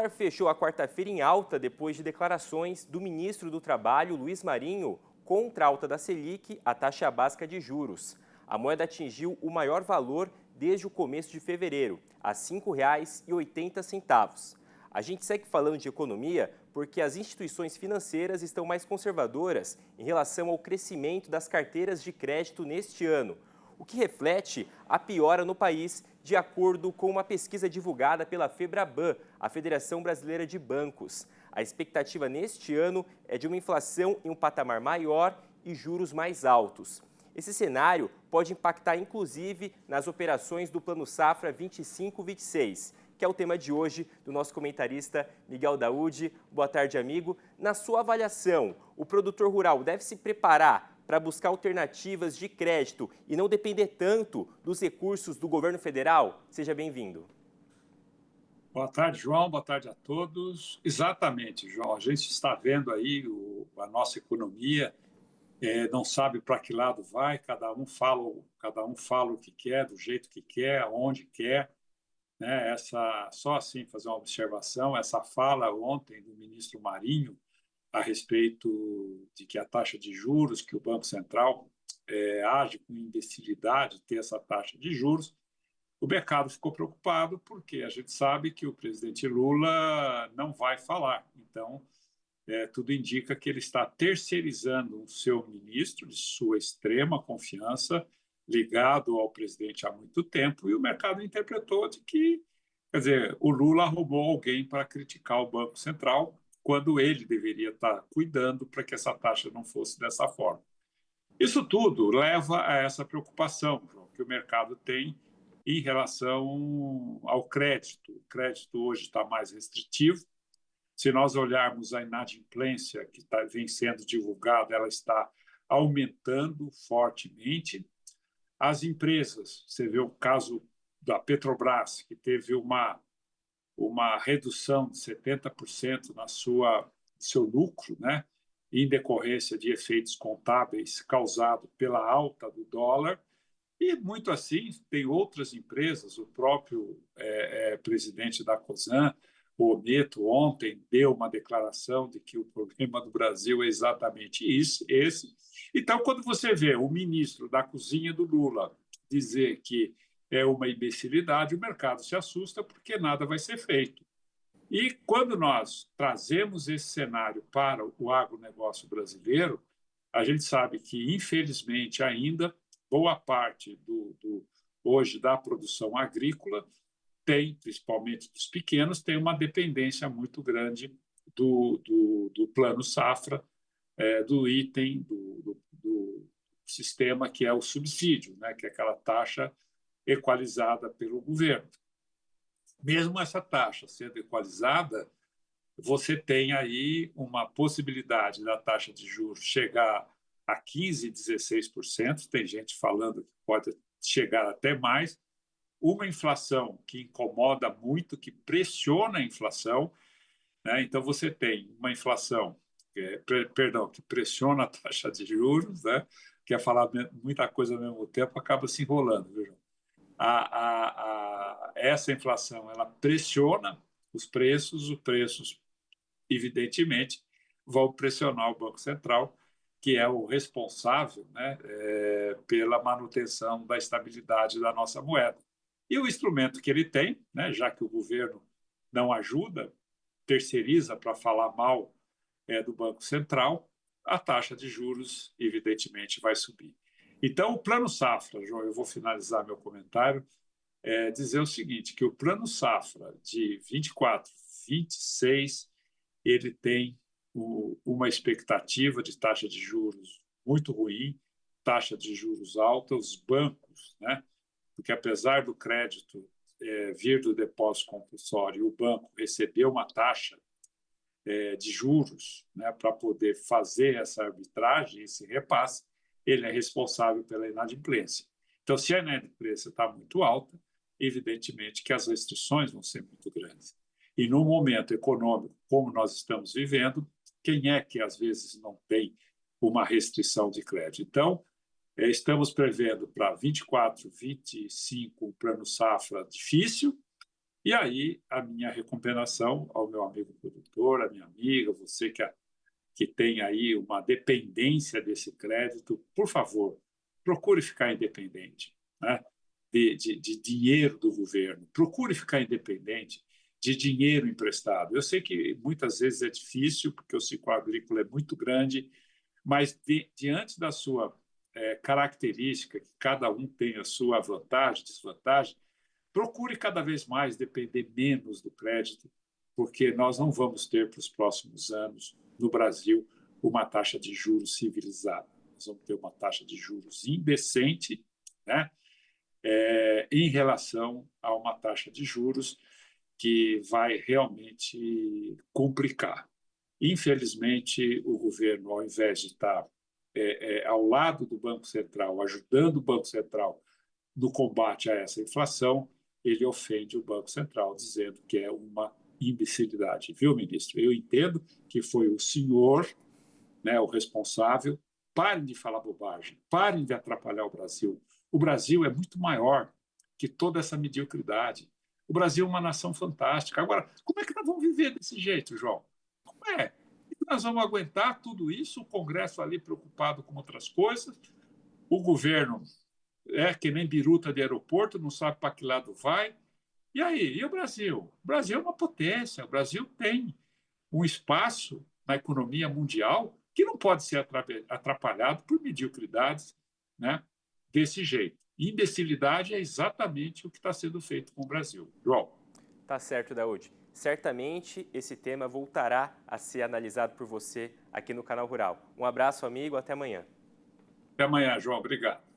dólar fechou a quarta-feira em alta depois de declarações do ministro do Trabalho, Luiz Marinho, contra a alta da Selic, a taxa básica de juros. A moeda atingiu o maior valor desde o começo de fevereiro, a R$ 5,80. A gente segue falando de economia porque as instituições financeiras estão mais conservadoras em relação ao crescimento das carteiras de crédito neste ano, o que reflete a piora no país, de acordo com uma pesquisa divulgada pela Febraban, a Federação Brasileira de Bancos. A expectativa neste ano é de uma inflação em um patamar maior e juros mais altos. Esse cenário pode impactar, inclusive, nas operações do Plano Safra 25-26, que é o tema de hoje do nosso comentarista Miguel Daúde. Boa tarde, amigo. Na sua avaliação, o produtor rural deve se preparar para buscar alternativas de crédito e não depender tanto dos recursos do governo federal? Seja bem-vindo. Boa tarde, João. Boa tarde a todos. Exatamente, João. A gente está vendo aí a nossa economia, não sabe para que lado vai, cada um fala o que quer, do jeito que quer, aonde quer. Né? Só assim fazer uma observação, essa fala ontem do ministro Marinho a respeito de que a taxa de juros, que o Banco Central age com imbecilidade ter essa taxa de juros, o mercado ficou preocupado porque a gente sabe que o presidente Lula não vai falar. Então, tudo indica que ele está terceirizando o seu ministro de sua extrema confiança, ligado ao presidente há muito tempo, e o mercado interpretou de que, quer dizer, o Lula arrumou alguém para criticar o Banco Central, quando ele deveria estar cuidando para que essa taxa não fosse dessa forma. Isso tudo leva a essa preocupação, João, que o mercado tem em relação ao crédito. O crédito hoje está mais restritivo. Se nós olharmos a inadimplência que vem sendo divulgada, ela está aumentando fortemente. As empresas, você vê o caso da Petrobras, que teve uma redução de 70% na seu lucro, né, em decorrência de efeitos contábeis causados pela alta do dólar. E muito assim, tem outras empresas, o próprio presidente da Cosan, o Neto, ontem deu uma declaração de que o problema do Brasil é exatamente esse. Então, quando você vê o ministro da cozinha do Lula dizer que é uma imbecilidade, o mercado se assusta porque nada vai ser feito. E quando nós trazemos esse cenário para o agronegócio brasileiro, a gente sabe que, infelizmente, ainda boa parte hoje da produção agrícola tem, principalmente dos pequenos, tem uma dependência muito grande do plano safra, do item, do sistema que é o subsídio, né, que é aquela taxa equalizada pelo governo. Mesmo essa taxa sendo equalizada, você tem aí uma possibilidade da taxa de juros chegar a 15%, 16%, tem gente falando que pode chegar até mais, uma inflação que incomoda muito, que pressiona a inflação, né? Então você tem uma inflação, que pressiona a taxa de juros, né? Quer falar muita coisa ao mesmo tempo, acaba se enrolando, viu, João? Essa inflação ela pressiona os preços, evidentemente, vão pressionar o Banco Central, que é o responsável, né, pela manutenção da estabilidade da nossa moeda. E o instrumento que ele tem, né, já que o governo não ajuda, terceiriza para falar mal do Banco Central, a taxa de juros, evidentemente, vai subir. Então, o Plano Safra, João, eu vou finalizar meu comentário, dizer o seguinte, que o Plano Safra de 24, 26, ele tem uma expectativa de taxa de juros muito ruim, taxa de juros alta, os bancos, né? Porque apesar do crédito vir do depósito compulsório, o banco recebeu uma taxa de juros, né, para poder fazer essa arbitragem, esse repasse, ele é responsável pela inadimplência. Então, se a inadimplência está muito alta, evidentemente que as restrições vão ser muito grandes. E no momento econômico como nós estamos vivendo, quem é que às vezes não tem uma restrição de crédito? Então, estamos prevendo para 24, 25 um plano safra difícil, E aí, a minha recomendação ao meu amigo produtor, à minha amiga, você que tem aí uma dependência desse crédito, por favor, procure ficar independente, né? De dinheiro do governo. Procure ficar independente de dinheiro emprestado. Eu sei que muitas vezes é difícil, porque o ciclo agrícola é muito grande, mas diante da sua característica, que cada um tem a sua vantagem, desvantagem, procure cada vez mais depender menos do crédito, porque nós não vamos ter para os próximos anos, no Brasil, uma taxa de juros civilizada. Nós vamos ter uma taxa de juros indecente, né? Em relação a uma taxa de juros que vai realmente complicar. Infelizmente, o governo, ao invés de estar ao lado do Banco Central, ajudando o Banco Central no combate a essa inflação, ele ofende o Banco Central, dizendo que é uma imbecilidade. Viu, ministro? Eu entendo que foi o senhor, né, o responsável. Parem de falar bobagem, parem de atrapalhar o Brasil. O Brasil é muito maior que toda essa mediocridade. O Brasil é uma nação fantástica. Agora, como é que nós vamos viver desse jeito, João? Como é? Nós vamos aguentar tudo isso, o Congresso ali preocupado com outras coisas, o governo que nem biruta de aeroporto, não sabe para que lado vai. E aí, e o Brasil? O Brasil é uma potência, o Brasil tem um espaço na economia mundial que não pode ser atrapalhado por mediocridades, né, desse jeito. Imbecilidade é exatamente o que está sendo feito com o Brasil. João. Tá certo, Daúde. Certamente esse tema voltará a ser analisado por você aqui no Canal Rural. Um abraço, amigo, até amanhã. Até amanhã, João. Obrigado.